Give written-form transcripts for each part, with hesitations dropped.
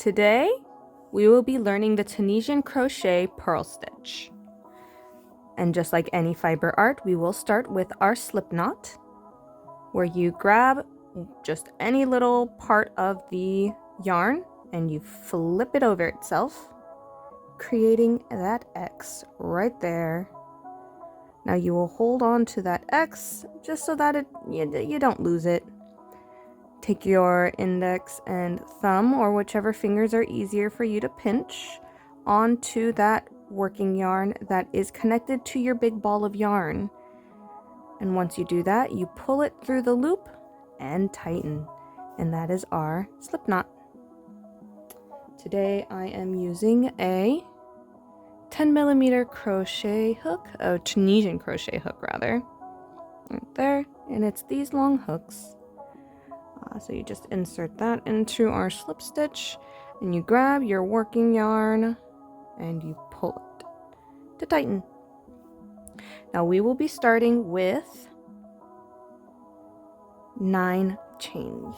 Today, we will be learning the Tunisian crochet purl stitch. And just like any fiber art, we will start with our slip knot, where you grab just any little part of the yarn and you flip it over itself, creating that X right there. Now you will hold on to that X just so that you don't lose it. Take your index and thumb, or whichever fingers are easier for you to pinch, onto that working yarn that is connected to your big ball of yarn. And once you do that, you pull it through the loop and tighten. And that is our slip knot. Today I am using a 10mm crochet hook, a Tunisian crochet hook rather, right there. And it's these long hooks. So you just insert that into our slip stitch and you grab your working yarn and you pull it to tighten. Now we will be starting with 9 chains.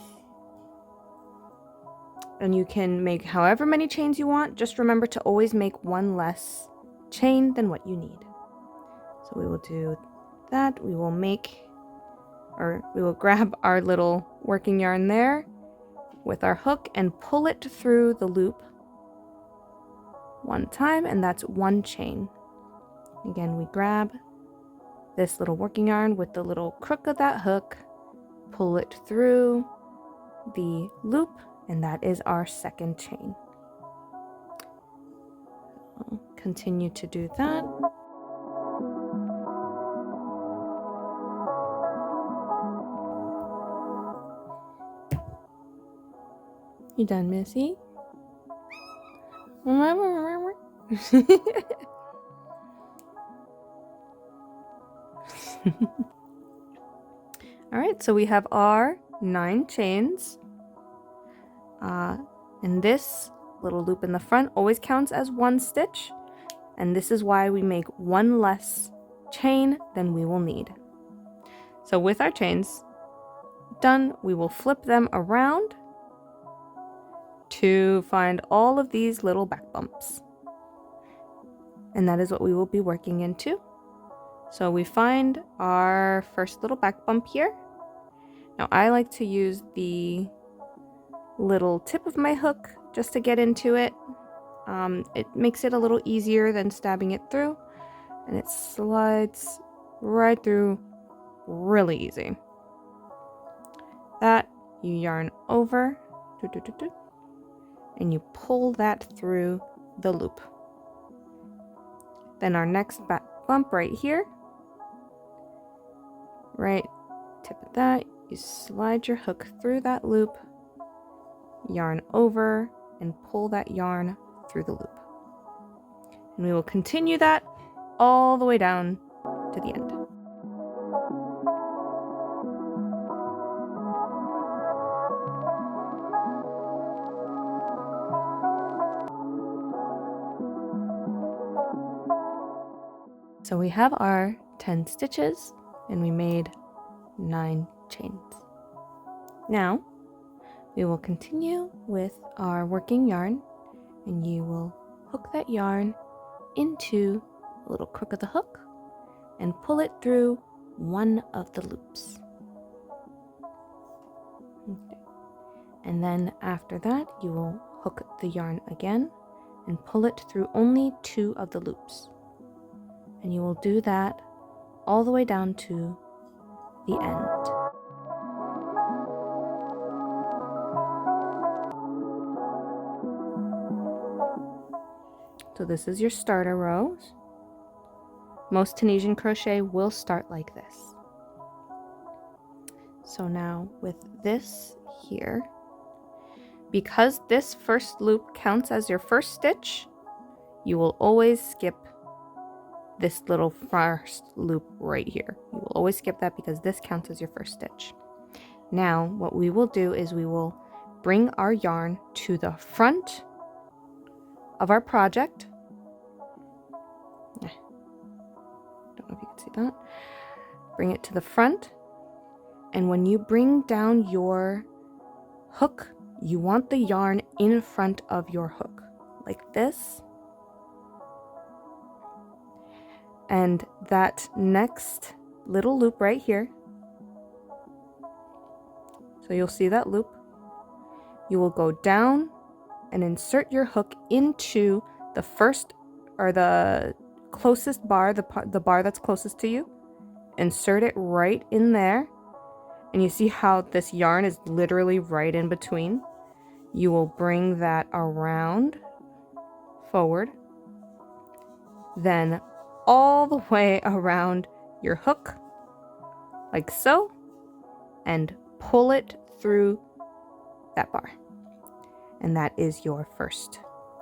And you can make however many chains you want. Just remember to always make one less chain than what you need. So we will do that. We will grab our little working yarn there with our hook and pull it through the loop one time, and that's 1 chain. Again, we grab this little working yarn with the little crook of that hook, pull it through the loop, and that is our 2nd chain. I'll continue to do that. You done, Missy? Alright, so we have our 9 chains. And this little loop in the front always counts as 1 stitch. And this is why we make 1 less chain than we will need. So with our chains done, we will flip them around to find all of these little back bumps. And that is what we will be working into. So we find our first little back bump here. Now I like to use the little tip of my hook just to get into it. It makes it a little easier than stabbing it through, and it slides right through really easy. That you yarn over, and you pull that through the loop. Then our next back bump right here, right tip of that, you slide your hook through that loop, yarn over, and pull that yarn through the loop. And we will continue that all the way down to the end. So we have our 10 stitches and we made 9 chains. Now we will continue with our working yarn, and you will hook that yarn into a little crook of the hook and pull it through one of the loops. Okay. And then after that, you will hook the yarn again and pull it through only 2 of the loops. And you will do that all the way down to the end. So this is your starter row. Most Tunisian crochet will start like this. So now with this here, because this first loop counts as your first stitch, you will always skip this little first loop right here. You will always skip that because this counts as your first stitch. Now what we will do is we will bring our yarn to the front of our project. Don't know if you can see that. Bring it to the front, and when you bring down your hook you want the yarn in front of your hook, like this. And that next little loop right here, so you'll see that loop, you will go down and insert your hook into the first or the closest bar, the bar that's closest to you. Insert it right in there, and you see how this yarn is literally right in between. You will bring that around forward, then all the way around your hook like so, and pull it through that bar. And that is your first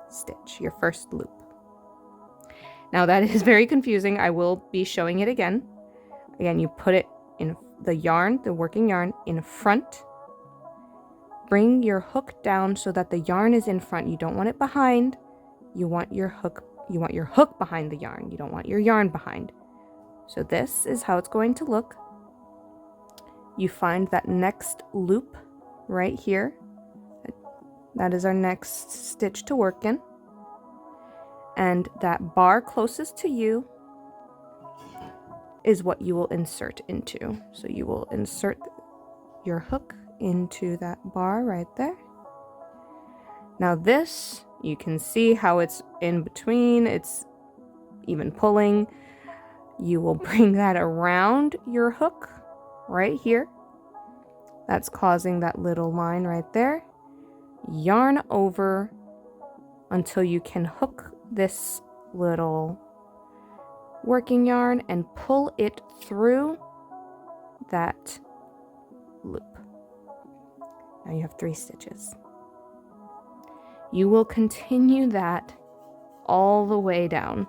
stitch, your first loop. Now that is very confusing. I will be showing it again. Again, you put it in the yarn, the working yarn, in front. Bring your hook down so that the yarn is in front. You don't want it behind. You want your hook behind the yarn. You don't want your yarn behind. So this is how it's going to look. You find that next loop right here. That is our next stitch to work in. And that bar closest to you is what you will insert into. So you will insert your hook into that bar right there. Now this, you can see how it's in between, it's even pulling. You will bring that around your hook right here. That's causing that little line right there. Yarn over until you can hook this little working yarn and pull it through that loop. Now you have 3 stitches. You will continue that all the way down.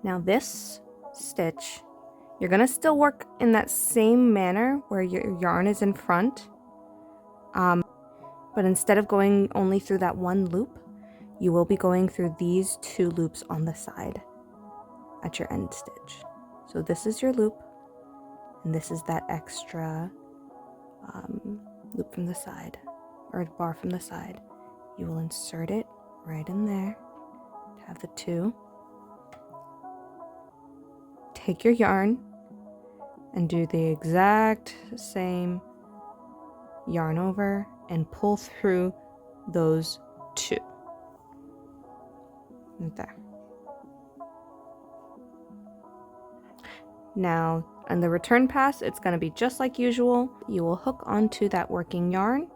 Now this stitch, you're going to still work in that same manner where your yarn is in front, but instead of going only through that one loop, you will be going through these 2 loops on the side at your end stitch. So this is your loop, and this is that extra loop from the side, or bar from the side. You will insert it right in there to have the 2. Take your yarn and do the exact same yarn over and pull through those 2. Right there. Now, on the return pass, it's going to be just like usual. You will hook onto that working yarn,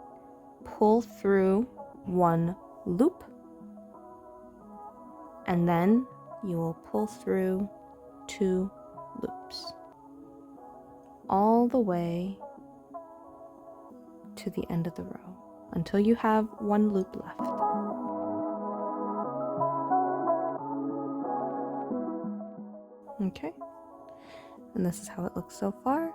pull through 1 loop, and then you will pull through 2 loops all the way to the end of the row until you have 1 loop left. Okay, and this is how it looks so far.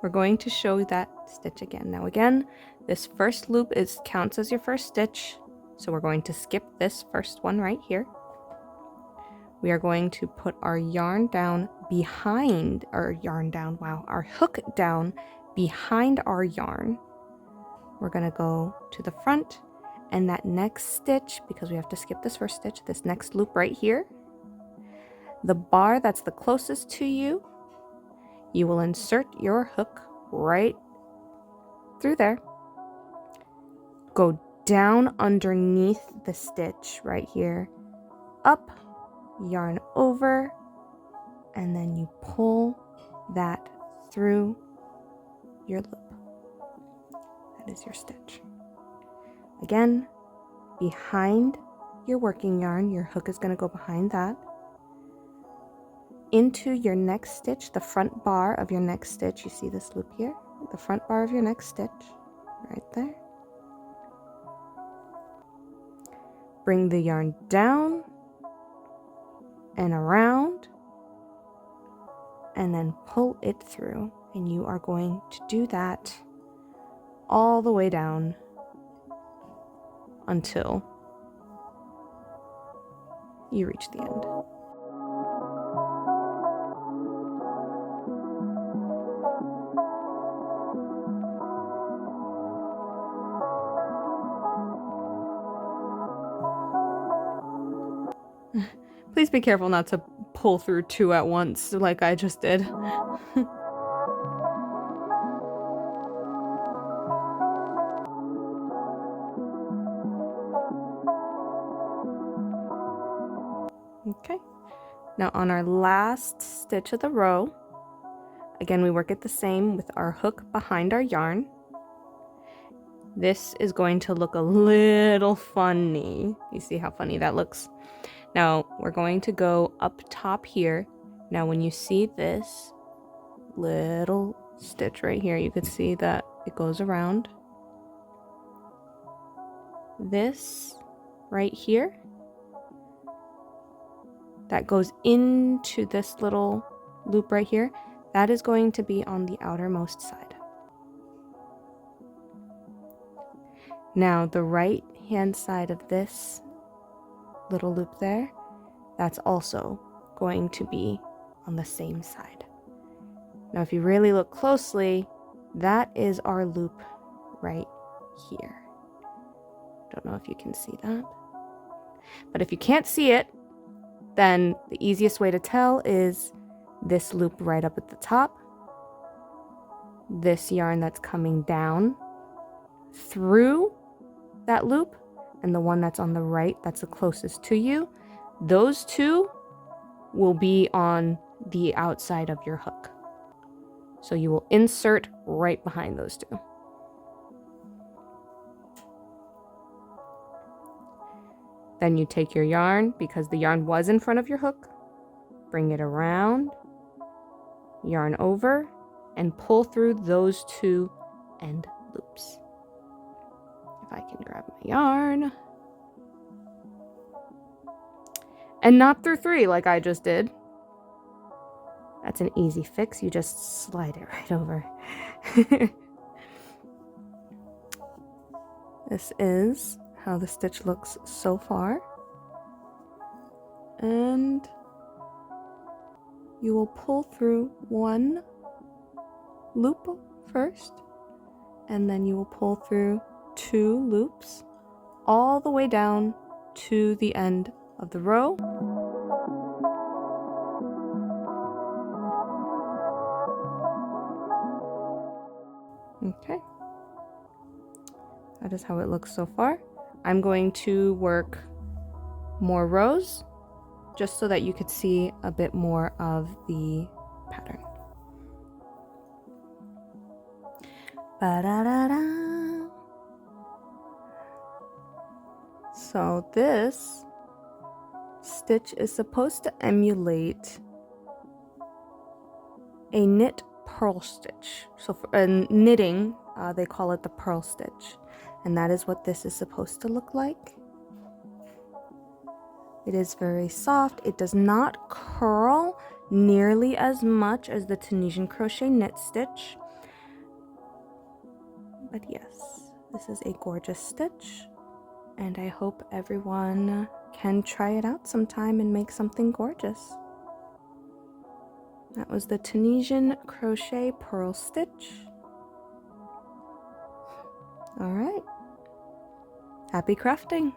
We're going to show that stitch again. Now again, this first loop counts as your first stitch, so we're going to skip this first one right here. We are going to put our yarn down behind our our hook down behind our yarn. We're going to go to the front, and that next stitch, because we have to skip this first stitch, this next loop right here, the bar that's the closest to you, you will insert your hook right through there. Go down underneath the stitch right here, up, yarn over, and then you pull that through your loop. That is your stitch. Again, behind your working yarn, your hook is going to go behind that. Into your next stitch, the front bar of your next stitch, you see this loop here? The front bar of your next stitch, right there. Bring the yarn down and around, and then pull it through. And you are going to do that all the way down until you reach the end. Please be careful not to pull through 2 at once like I just did. Okay, now on our last stitch of the row, again we work it the same with our hook behind our yarn. This is going to look a little funny. You see how funny that looks? Now we're going to go up top here. Now when you see this little stitch right here, you can see that it goes around. This right here, that goes into this little loop right here, that is going to be on the outermost side. Now the right hand side of this little loop there, that's also going to be on the same side. Now if you really look closely, that is our loop right here. Don't know if you can see that, but if you can't see it, then the easiest way to tell is this loop right up at the top, this yarn that's coming down through that loop, and the one that's on the right that's the closest to you. Those two will be on the outside of your hook. So you will insert right behind those two. Then you take your yarn, because the yarn was in front of your hook, bring it around, yarn over, and pull through those 2 end loops. If I can grab my yarn. And not through 3 like I just did. That's an easy fix. You just slide it right over. This is how the stitch looks so far. And you will pull through 1 loop first, and then you will pull through 2 loops all the way down to the end of the row. Okay, that is how it looks so far. I'm going to work more rows just so that you could see a bit more of the pattern. Ba-da-da-da. So this stitch is supposed to emulate a knit purl stitch. So for knitting, they call it the purl stitch. And that is what this is supposed to look like. It is very soft. It does not curl nearly as much as the Tunisian crochet knit stitch. But yes, this is a gorgeous stitch, and I hope everyone can try it out sometime and make something gorgeous. That was the Tunisian crochet purl stitch. All right. Happy crafting!